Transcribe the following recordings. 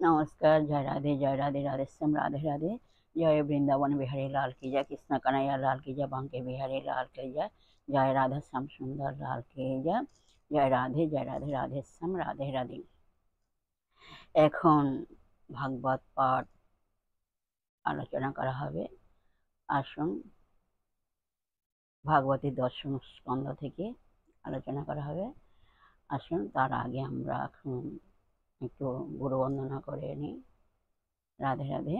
नमस्कार। जय राधे राधे श्याम राधे राधे। जय वृंदावन बिहारी लाल की जय, कृष्ण कन्हैया लाल की जय, बांके बिहारी लाल की जय, जय राधा श्याम सुंदर लाल की जय, जय राधे राधे श्याम राधे राधे। এখন ভাগবত পাঠ আলোচনা করা হবে। আসুন ভাগবতের দশম স্কন্ধ থেকে আলোচনা করা হবে। আসুন তার আগে আমরা এখন একটু গুরু বন্দনা করে নিই। রাধে রাধে।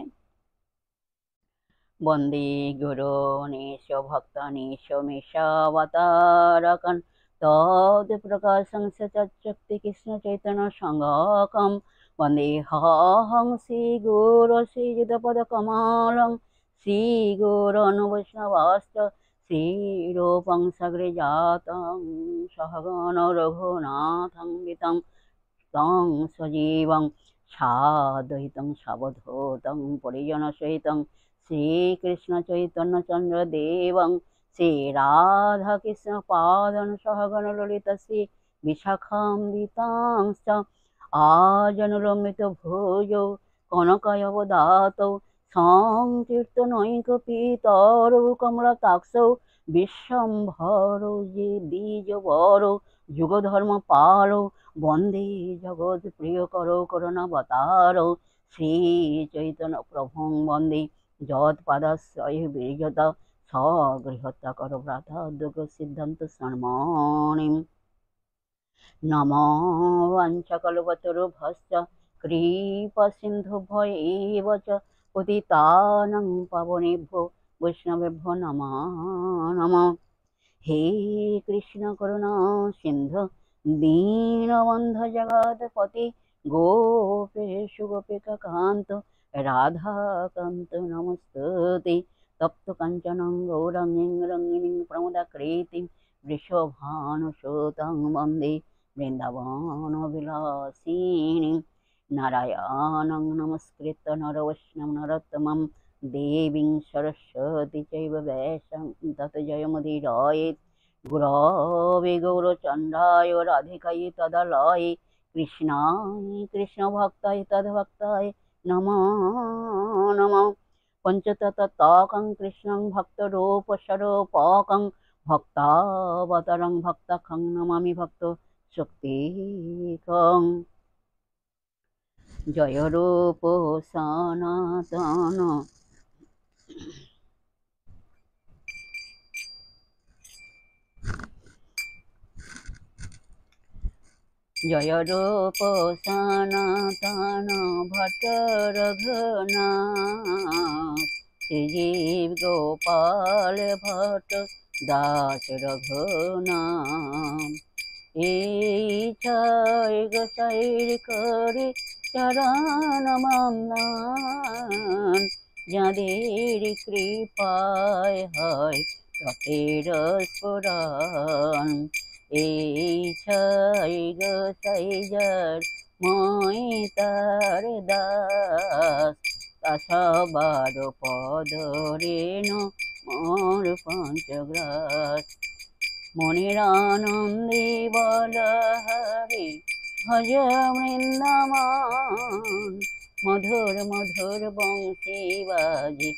বন্দে গুরুনীশ ভক্তানীশ মেষাবতারকন তদ প্রকাশং সচ্চক্তি কৃষ্ণ চৈতন্য সংঘকম বন্দেহং শ্রীগুরু শ্রীযুতপদকমলং শ্রীগুরুবৈষ্ণবাশ্চ শ্রীরূপং সগৃজাতং সহগণ রঘুনাথং বিতং তং সজীবং সাদ্বৈতং সাবধূतं পরিজনসহিतं শ্রীকৃষ্ণ চৈতন্য চন্দ্র দেবং শ্রী রাধা কৃষ্ণ পাদন সহগণ ললিত শ্রী বিশাখাম্বিতাংশ্চ আজনুলম্বিত ভুজৌ কনকায়বদাতৌ সংকীর্তনৈকপিতরৌ কমলাকাক্ষৌ বিশ্বম্ভরৌ যে দ্বিজবরৌ যুগধর্ম পালৌ বন্দে জগৎ প্রিয় করো করুণাবতারৌ শ্রী চৈতন্য প্রভুং বন্দে যৎপাদাশ্রয়ে বিরজত স্বগৃহত্যা করো ভ্রাতা দুঃখ সিদ্ধান্ত শর্মণিম নমো বাঞ্ছাকল্পতরুভ্যশ্চ কৃপা সিন্ধুভ্য এব চ পতিতানাং পাবনেভ্যো বৈষ্ণবেভ্যো নমো নমঃ। হে কৃষ্ণ করুণা সিন্ধু দীনবন্ধু জগৎপতি গোপেশু গোপিকাকান্ত রাধাকান্ত নমস্তুতে। তপ্ত কাঞ্চনং গৌরাঙ্গীং রঙ্গিণীং প্রমদাকৃতিং বৃষভানুসুতং বন্দে বৃন্দাবনবিলাসিনীং নারায়ণং নমস্কৃত্য নরবৈষ্ণবং নরোত্তমং দেবীং সরস্বতী চৈব ব্যাসং তত জয়মুদীরয়েৎ। গুরবে গৌরচন্দ্রায় রাধিকায় তদালয়ে কৃষ্ণায় কৃষ্ণভক্তায় তদ্ভক্তায় নমো নমঃ। পঞ্চতত্ত্বকং কৃষ্ণং ভক্তরূপস্বরূপকং ভক্তাবতারং ভক্তাখ্যং নমামি ভক্ত শক্তিকং। জয় রূপ সনাতন জয় রূপ সনাতন ভট্ট রঘুনাথ শ্রীজীব গোপাল ভট্ট দাস রঘুনাথ। এই ছয় গোসাইর করে চরণ বন্দন যাদের কৃপায় হয় রথের স্ফুরণ। এই ছয় গোসাই যার মই তার দাস তা সবার পদ রেণু মোর পঞ্চগ্রাস। মনের আনন্দে বল হরি ভজ বৃন্দাবন মধুর মধুর বংশী বাজে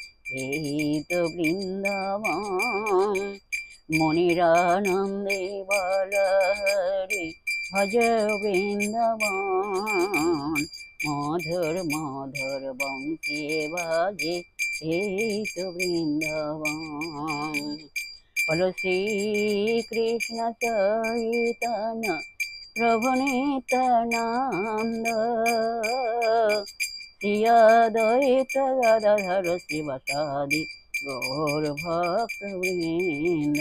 এই তো বৃন্দাবন। মনের আনন্দে বল হরি ভজ বৃন্দাবন মধুর মধুর বংশী বাজে এই তো বৃন্দাবন। বলো শ্রী কৃষ্ণ চৈতন্য প্রভু নিত্যানন্দ শ্রী অদ্বৈত গদাধর শিবাসাদি গৌর ভক্তবৃন্দ।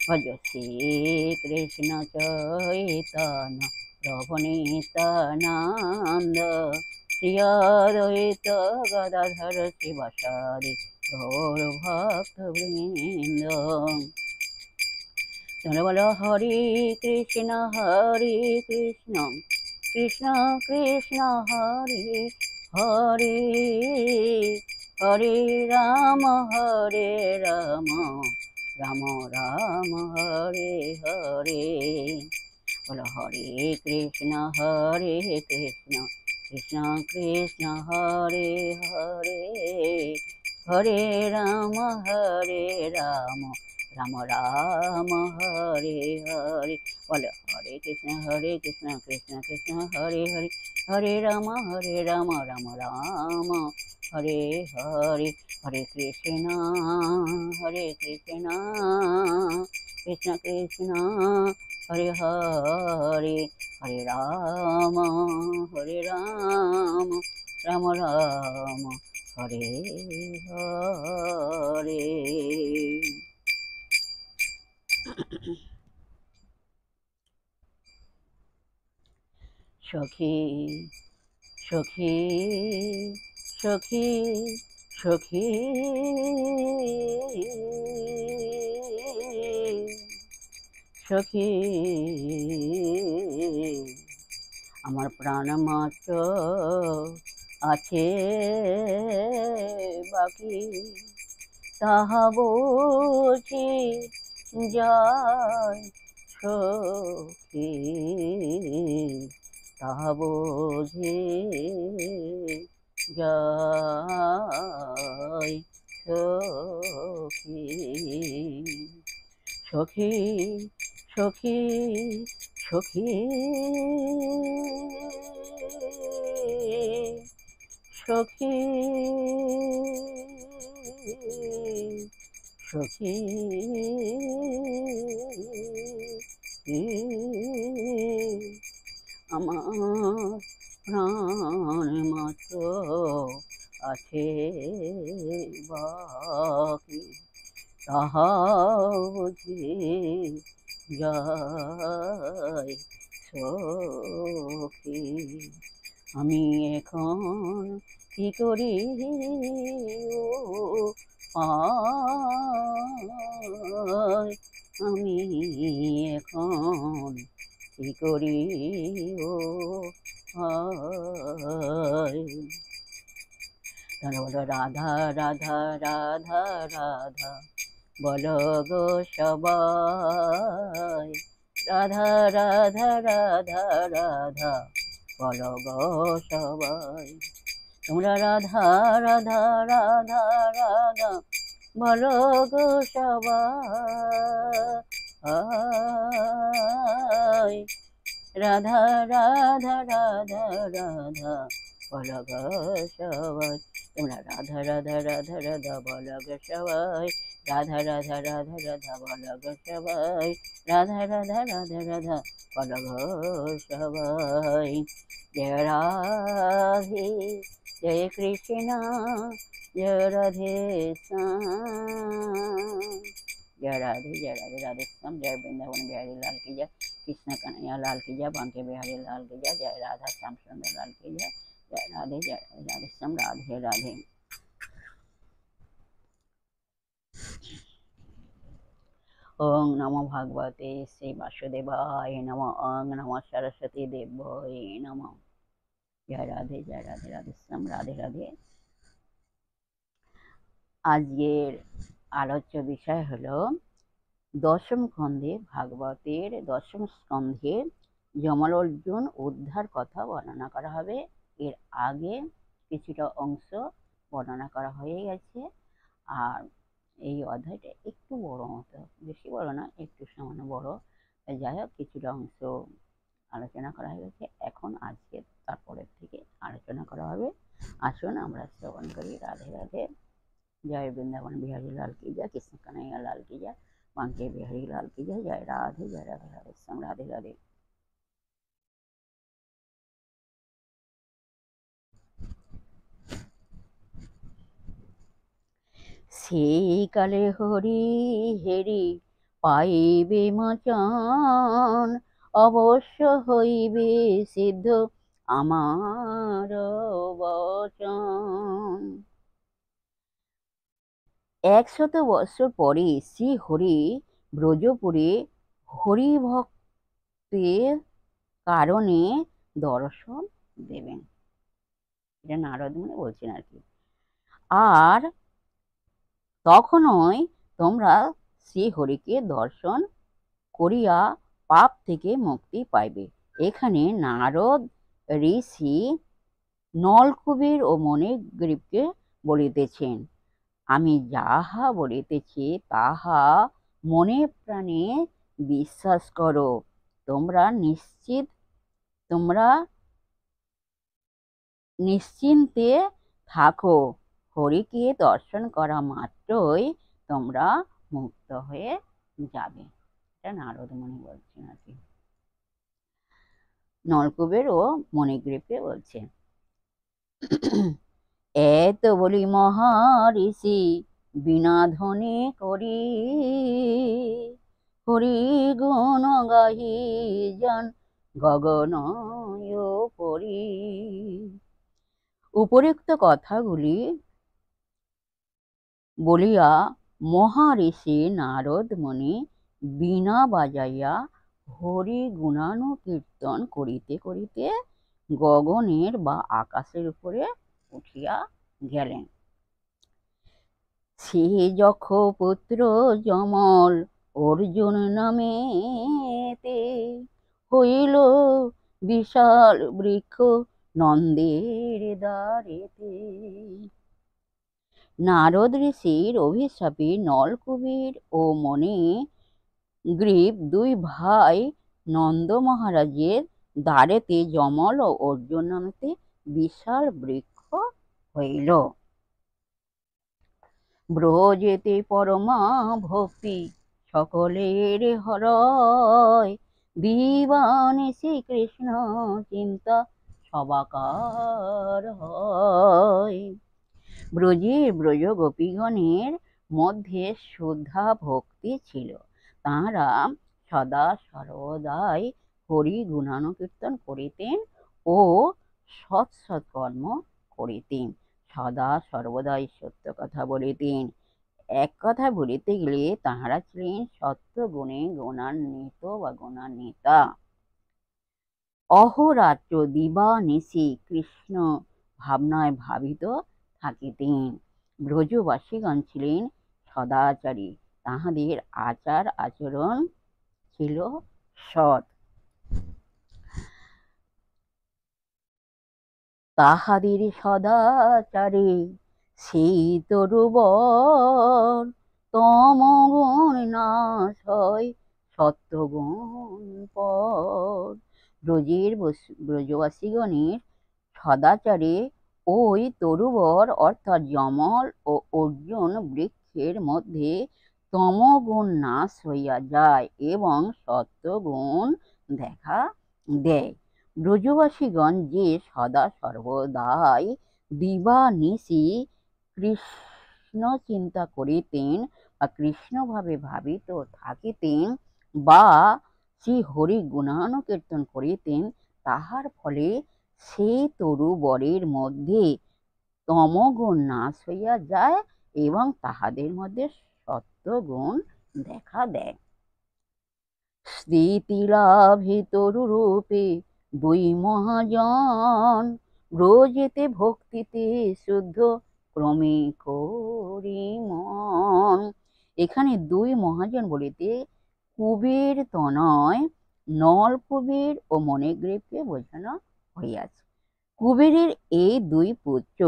ভজ শ্রী কৃষ্ণ চৈতন্য প্রভু নিত্যানন্দ শ্রী অদ্বৈত গদাধর শিবাসাদি গৌর ভক্তবৃন্দ। চলো বলো হরে কৃষ্ণ কৃষ্ণ কৃষ্ণ হরে হরে হরে রাম রাম রাম হরে হরে। বলো হরে কৃষ্ণ কৃষ্ণ কৃষ্ণ হরে হরে হরে রাম রাম রাম হরে হরে। বলে হরে কৃষ্ণ কৃষ্ণ কৃষ্ণ হরে হরে হরে রাম রাম রাম হরে হরে। হরে কৃষ্ণ কৃষ্ণ কৃষ্ণ হরে হরে হরে রাম রাম রাম হরে হরে। সখী সখী সখী সখী সখী আমার প্রাণ মাত্র আছে বাকি, তাহা বুঝি যায় সখী, তাহা বুঝি যায় সখী। সখী সখী সখী সখী সখী আমার প্রাণ মাত্র আছে বাকি, তাহা বুঝি যায় সখী। আমি এখন কি করি আমি এখন কি করি রাধা রাধা রাধা রাধা বলো গো সবাই, রাধা রাধা রাধা রাধা বলো গো সবাই। তোমরা রাধা রাধা রাধা রাধা বলো গো সবাই, রাধা রাধা রাধা রাধা বলো গো সবাই। তোমরা রাধা রাধা রাধা রাধা বলো গো সবাই, রাধা রাধা রাধা রাধা বলো গো সবাই, রাধা রাধা রাধা রাধা বলো গো সবাই। জয় রাধে জয় কৃষ্ণ জয় রাধে শ্যাম, जय राधे राधे श्याम। जय वृंदावन बिहारी लाल की जय, कृष्ण कन्हैया लाल की जय, बांके बिहारी लाल की जय, जय राधा श्याम सुंदर लाल की जय। जय राधे राधे श्याम राधे राधे। ओं नमो भगवते श्री वासुदेवाय नमः, ओं नमो सरस्वती देवाय नमः। जय राधे राधे श्याम राधे राधे। আজকের আলোচ্য বিষয় হলো দশম খণ্ডে ভাগবতের দশম স্কন্ধে যমল অর্জুন উদ্ধার কথা বর্ণনা করা হবে। এর আগে কিছুটা অংশ বর্ণনা করা হয়ে গেছে, আর এই অধ্যায়টা একটু বড় মতো, বেশি বড় না, একটু সামান্য বড়। যাই হোক, কিছুটা অংশ আলোচনা করা হয়ে গেছে। এখন আজকে তারপরের থেকে আলোচনা করা হবে। আসুন আমরা শ্রবণ করি। রাধে রাধে। जय वृंदावन बिहारी लाल की जय, कृष्ण कन्हैया लाल की जय, बांके बिहारी लाल की जय। जय राधे राधे श्याम राधे राधे। সেই কালে হরি হেরি পাইবে মোচন, অবশ্য হইবে সিদ্ধ আমার বচন। 100 বৎসর পরে শ্রী হরি ব্রজপুরে হরিভক্তের কারণে দর্শন দেবেন। এটা নারদ মুনি বলছেন আর কি। আর তখনই তোমরা শ্রী হরিকে দর্শন করিয়া পাপ থেকে মুক্তি পাইবে। এখানে নারদ ঋষি নলকুবের ও মণিগ্রীবকে বলিতেছেন, আমি যাহা বলিতেছি তাহা মনে প্রাণে বিশ্বাস করো। তোমরা নিশ্চিন্তে থাকো। হরিকে দর্শন করা মাত্রই তোমরা মুক্ত হয়ে যাবে। এটা নারদ মুনি বলছেন আর কি, নলকুবের ও মণিগ্রীবকে বলছে। এত বলি মহারিষি বিনা ধ্বনি করি, হরি গুণ গাহি যান গগন পরি। উপরিউক্ত কথাগুলি বলিয়া মহারিষি নারদ মুনি বীণা বাজাইয়া হরি গুণানুকীর্তন করিতে করিতে গগনের বা আকাশের উপরে উঠিয়া গেলেন। সে যখ পুত্র যমল অর্জুন নামেতে হইল বিশাল বৃক্ষ নন্দের দ্বারেতে। নারদ ঋষির অভিশাপে নলকুবের ও মণিগ্রীব দুই ভাই নন্দ মহারাজের দ্বারেতে যমল ও অর্জুন নামেতে বিশাল বৃক্ষ হইল। ব্রজেতে পরমা ভক্তি সকলের হরয়, দিবানে শ্রীকৃষ্ণ চিন্তা সবাকার হয়। ব্রজ গোপীগণের মধ্যে শুদ্ধা ভক্তি ছিল। তাঁরা সদা সর্বদাই হরি গুণানুকীর্তন করিতেন ও সৎ সৎকর্ম করিতেন, সদা সর্বদাই সত্য কথা বলিতেন। এক কথা বলিতে গেলে তাঁহারা ছিলেন সত্য গুণে গুণান্বিত বা গুণান্বিতা। অহোরাত্র দিবানিশি কৃষ্ণ ভাবনায় ভাবিত থাকিতেন। ব্রজবাসীগণ ছিলেন সদাচারী, তাহাদের আচার আচরণ ছিল সৎ। তাহাদের সদাচারে সেই তরুবর তমগুণ নাশ হয় সত্যগুণ পর। ব্রজবাসীগণের সদাচারে ওই তরুবর অর্থাৎ যমল ও অর্জুন বৃক্ষের মধ্যে তমগুণ নাশ হইয়া যায় এবং সত্যগুণ দেখা দেয়। ব্রজবাসীগণ যে সদা সর্বদাই দিবানিশি কৃষ্ণ চিন্তা করিতেন বা কৃষ্ণভাবে ভাবিত থাকিতেন বা শ্রী হরি গুণানুকীর্তন করিতেন, তাহার ফলে সেই তরুবরের মধ্যে তমগুণ নাশ হইয়া যায় এবং তাহাদের মধ্যে সত্যগুণ দেখা দেয়। স্মৃতিলাভে তরুরূপে দুই মহাজন, ব্রজেতে ভক্তিতে শুদ্ধ ক্রমে করি মন। এখানে দুই মহাজন বলিতে কুবের তনয় নলকুবের ও মণিগ্রীবকে বোঝানো হইয়াছে। কুবেরের এই দুই পুত্র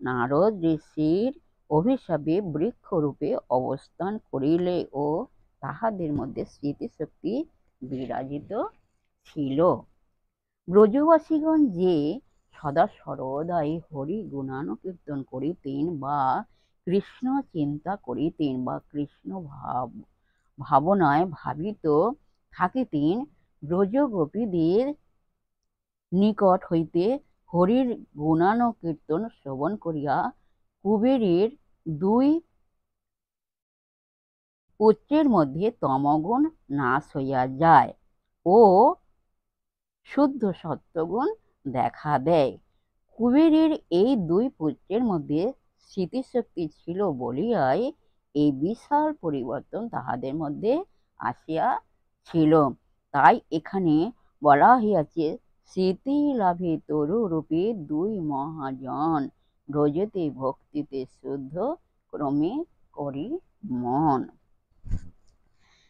নারদ ঋষির অভিশাপে বৃক্ষরূপে অবস্থান করিলে ও তাহাদের মধ্যে স্মৃতিশক্তি বিরাজিত ছিল। ব্রজবাসীগণ যে সদা সর্বদাই হরি গুণানুকীর্তন করিতেন বা কৃষ্ণ চিন্তা করিতেন বা কৃষ্ণ ভাবনায় ভাবিত থাকিতেন, ব্রজগোপীদের নিকট হইতে হরির গুণানুকীর্তন শ্রবণ করিয়া কুবেরের দুই পুত্রের মধ্যে তমগুণ নাশ হইয়া যায় ও শুদ্ধ সত্যগুণ দেখা দেয়। কুবেরের এই দুই পুত্রের মধ্যে স্মৃতিশক্তি ছিল বলিয়াই এই বিশাল পরিবর্তন তাহাদের মধ্যে আসিয়াছিল। তাই এখানে বলা হইয়াছে, স্মৃতি লাভে তরুরূপে দুই মহাজন, ব্রজেতে ভক্তিতে শুদ্ধ ক্রমে করি মন।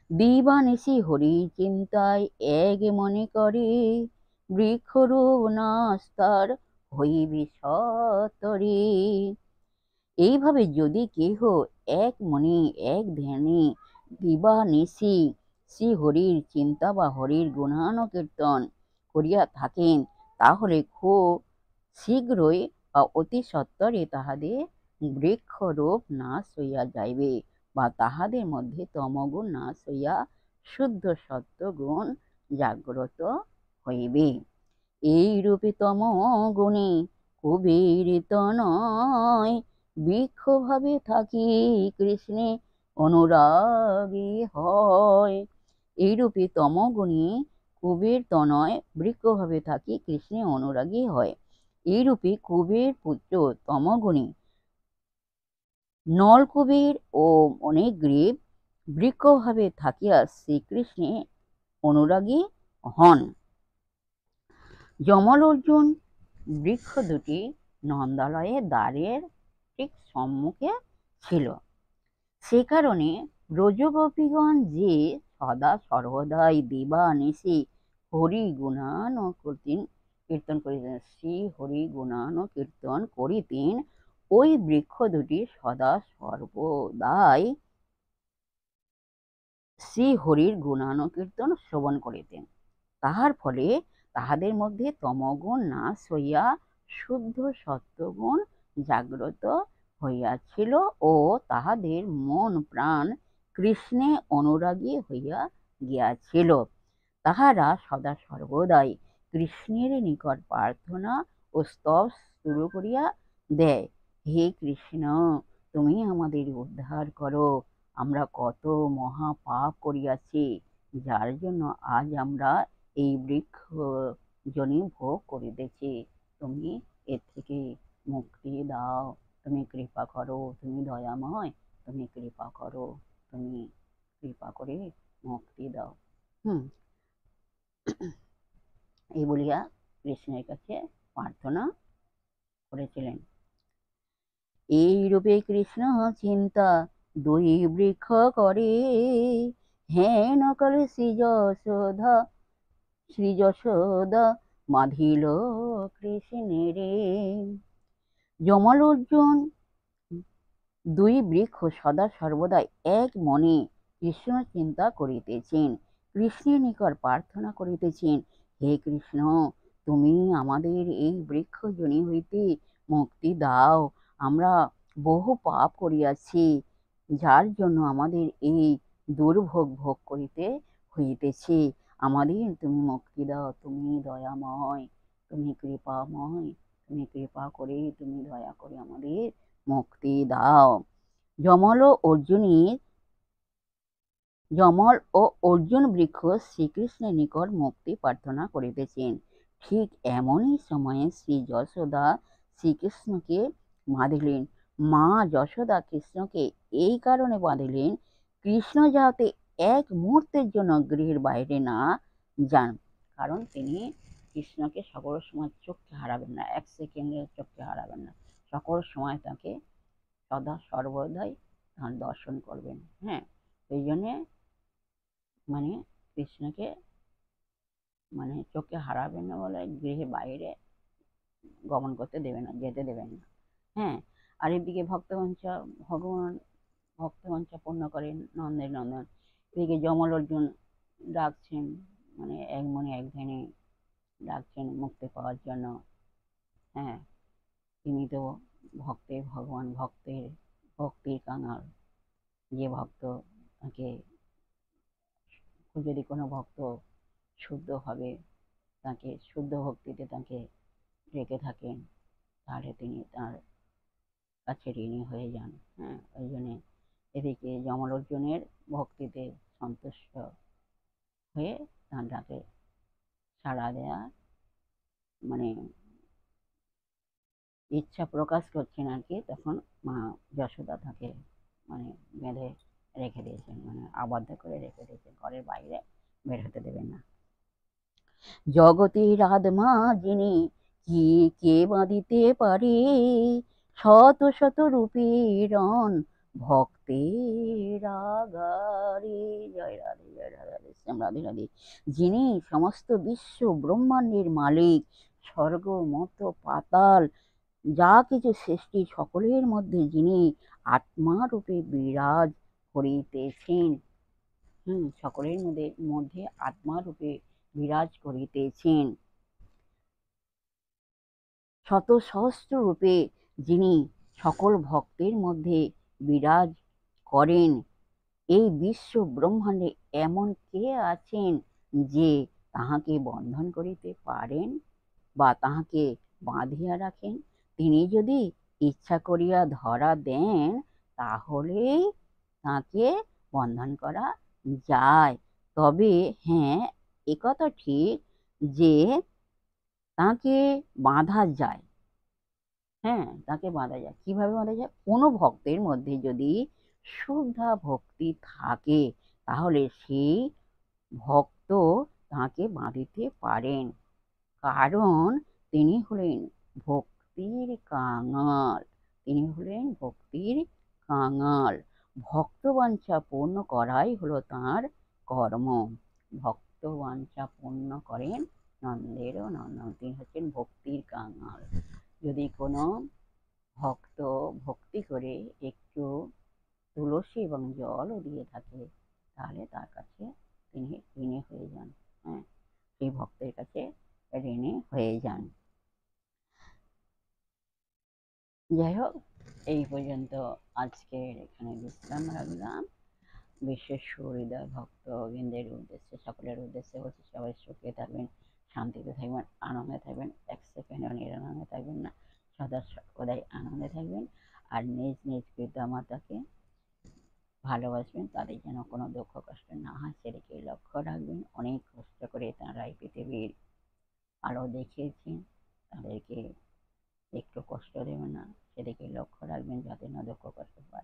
দিবানিশি হরি চিন্তায় এক মনে করে, বৃক্ষরূপ নাশ তার হইবে সত্তরে। এইভাবে যদি কেহ এক মনে এক ধ্যানে দিবানিশি শ্রী হরির চিন্তা বা হরির গুণানুকীর্তন করিয়া থাকেন, তাহলে খুব শীঘ্রই বা অতি সত্বরে তাহাদের বৃক্ষরূপ নাশ হইয়া যাইবে, বা তাহাদের মধ্যে তমগুণ নাশ হইয়া শুদ্ধ সত্ত্বগুণ জাগ্রত হইবে। এইরূপে তমগুণে কুবের তনয় বৃক্ষভাবে থাকি কৃষ্ণে অনুরাগী হয়। এইরূপে তমগুণে কুবের তনয় বৃক্ষভাবে থাকি কৃষ্ণে অনুরাগী হয়। এইরূপে কুবের পুত্র তমগুণে নলকুবের ও মণিগ্রীব বৃক্ষভাবে থাকিয়া শ্রীকৃষ্ণে অনুরাগী হন। যমল অর্জুন বৃক্ষ দুটি নন্দালয়ের দ্বারের ঠিক সম্মুখে ছিল। সে কারণে ব্রজগোপীগণ যে সদা সর্বদাই দিবানিশি হরি গুণানুকীর্তন করিতেন, শ্রী হরি গুণানুকীর্তন করিতেন, ওই বৃক্ষ দুটি সদা সর্বদাই শ্রী হরির গুণানুকীর্তন শ্রবণ করিতেন। তাহার ফলে তাহাদের মধ্যে তমগুণ নাশ হইয়া শুদ্ধ সত্ত্বগুণ জাগ্রত হইয়াছিল ও তাহাদের মন প্রাণ কৃষ্ণে অনুরাগী হইয়া গিয়াছিল। তাহারা সদা সর্বদাই কৃষ্ণের নিকট প্রার্থনা ও স্তব শুরু করিয়া দেয়, হে কৃষ্ণ, তুমি আমাদের উদ্ধার করো, আমরা কত মহা পাপ করিয়াছি, যার জন্য আজ আমরা এই বৃক্ষ জনি ভোগ করিতেছি, তুমি এর থেকে মুক্তি দাও, তুমি কৃপা করো, তুমি দয়াময়, তুমি কৃপা করো, তুমি কৃপা করে মুক্তি দাও। এই বলিয়া কৃষ্ণের কাছে প্রার্থনা করেছিলেন। এইরূপে কৃষ্ণ চিন্তা দুই বৃক্ষ করে হেন কালে শ্রীযশোদা বাঁধিল কৃষ্ণেরে। যমল অর্জুন দুই বৃক্ষ সদা সর্বদাই এক মনে কৃষ্ণ চিন্তা করিতেছেন, কৃষ্ণের নিকট প্রার্থনা করিতেছেন, হে কৃষ্ণ, তুমি আমাদের এই বৃক্ষ জনি হইতে মুক্তি দাও, আমরা বহু পাপ করিয়াছি, যার জন্য আমাদের এই দুর্ভোগ ভোগ করিতে হইতেছে, আমাদের তুমি মুক্তি দাও, তুমি দয়াময়, তুমি কৃপাময়, তুমি কৃপা করে, তুমি দয়া করে আমাদের মুক্তি দাও। যমল ও অর্জুন বৃক্ষ শ্রীকৃষ্ণের নিকট মুক্তি প্রার্থনা করিতেছেন। ঠিক এমনই সময়ে শ্রী যশোদা শ্রীকৃষ্ণকে বাঁধিলেন। মা যশোদা কৃষ্ণকে এই কারণে বাঁধিলেন, কৃষ্ণ যাতে এক মুহূর্তের জন্য গৃহের বাইরে না যান, কারণ তিনি কৃষ্ণকে সকল সময় চোখে হারাবেন না, এক সেকেন্ডের চোখে হারাবেন না, সকল সময় তাকে সদা সর্বদাই তার দর্শন করবেন। হ্যাঁ, এই জন্যে মানে কৃষ্ণকে চোখে হারাবেন না বলে গৃহে বাইরে গমন করতে দেবেন না, যেতে দেবেন না। হ্যাঁ, আর এদিকে ভগবান ভক্তবাঞ্ছা পূর্ণ করেন নন্দের নন্দন। এদিকে যমল অর্জুন ডাকছেন, এক মনে এক ধ্যানে ডাকছেন মুক্তি পাওয়ার জন্য। হ্যাঁ, তিনি তো ভগবান ভক্তির কাঙাল। যে ভক্ত তাকে, যদি কোনো ভক্ত শুদ্ধভাবে তাকে শুদ্ধ ভক্তিতে তাকে রেখে থাকেন, তাহলে তিনি তার কাছে ঋণী হয়ে যান। হ্যাঁ, ওই জন্যে এদিকে যমল অর্জুনের ভক্তিতে সন্তুষ্ট হয়ে তার ডাকে সাড়া দেয়া ইচ্ছা প্রকাশ করছেন আর কি, তখন মা যশোদা তাকে বেঁধে রেখে দিয়েছেন, আবদ্ধ করে রেখে দিয়েছেন, ঘরের বাইরে বের হতে দেবেন না। জগতের আত্মা যিনি কে বাঁধিতে পারে, শত শত রূপেরণ ভক্তের আগারে। জয় রাধে, জয় রাধে, রাধে শ্যাম, রাধে রাধে। যিনি সমস্ত বিশ্ব ব্রহ্মাণ্ডের মালিক, স্বর্গ মর্ত পাতাল যা কিছু সৃষ্টি সকলের মধ্যে যিনি আত্মারূপে বিরাজ করিতেছেন, সকলের মধ্যে আত্মারূপে বিরাজ করিতেছেন, শত সহস্র রূপে যিনি সকল ভক্তের মধ্যে বিরাজ করেন। এই বিশ্ব ব্রহ্মাণ্ডে এমন কে আছেন যে তাহাকে বন্ধন করিতে পারেন বা তাহাকে বাঁধিয়া রাখেন? তিনি যদি ইচ্ছা করিয়া ধরা দেন তাহলেই তাকে বন্ধন করা যায়। তবে হ্যাঁ, একথা ঠিক যে তাকে বাঁধা যায়। হ্যাঁ, তাকে বাঁধা যায়। কিভাবে বাঁধা যায়? কোনো ভক্তের মধ্যে যদি শুদ্ধা ভক্তি থাকে তাহলে সেই ভক্ত তাকে বাঁধিতে পারেন, কারণ তিনি হলেন ভক্তির কাঙাল। তিনি হলেন ভক্তির কাঙাল। ভক্তবাঞ্ছা পূর্ণ করাই হলো তাঁর কর্ম। ভক্তবাঞ্ছা পূর্ণ করেন নন্দেরও নন্দন। তিনি হচ্ছেন ভক্তির কাঙাল। যদি কোনো ভক্ত ভক্তি করে একটু তুলসী এবং জলও দিয়ে থাকে তাহলে তার কাছে তিনি ঋণী হয়ে যান। হ্যাঁ, সেই ভক্তের কাছে ঋণী হয়ে যান। যাই হোক, এই পর্যন্ত আজকের এখানে বিশ্রাম রাখলাম। বিশেষ সুহৃদয় ভক্তবৃন্দের উদ্দেশ্যে, সকলের উদ্দেশ্যে বলছি, সবাই সুখে থাকবেন, শান্তিতে থাকবেন, আনন্দে থাকবেন, এক সেকেন্ডও নিরানন্দে থাকবেন না, সদা সর্বদাই আনন্দে থাকবেন। আর নিজ নিজ পিতা মাতাকে ভালোবাসবেন, তাদের যেন কোনো দুঃখ কষ্ট না হয় সেদিকে লক্ষ্য রাখবেন। অনেক কষ্ট করে তাঁরা এই পৃথিবীর আলো দেখিয়েছেন, তাদেরকে একটু কষ্ট দেবেন না, সেদিকে লক্ষ্য রাখবেন যাতে না দুঃখ কষ্ট পায়।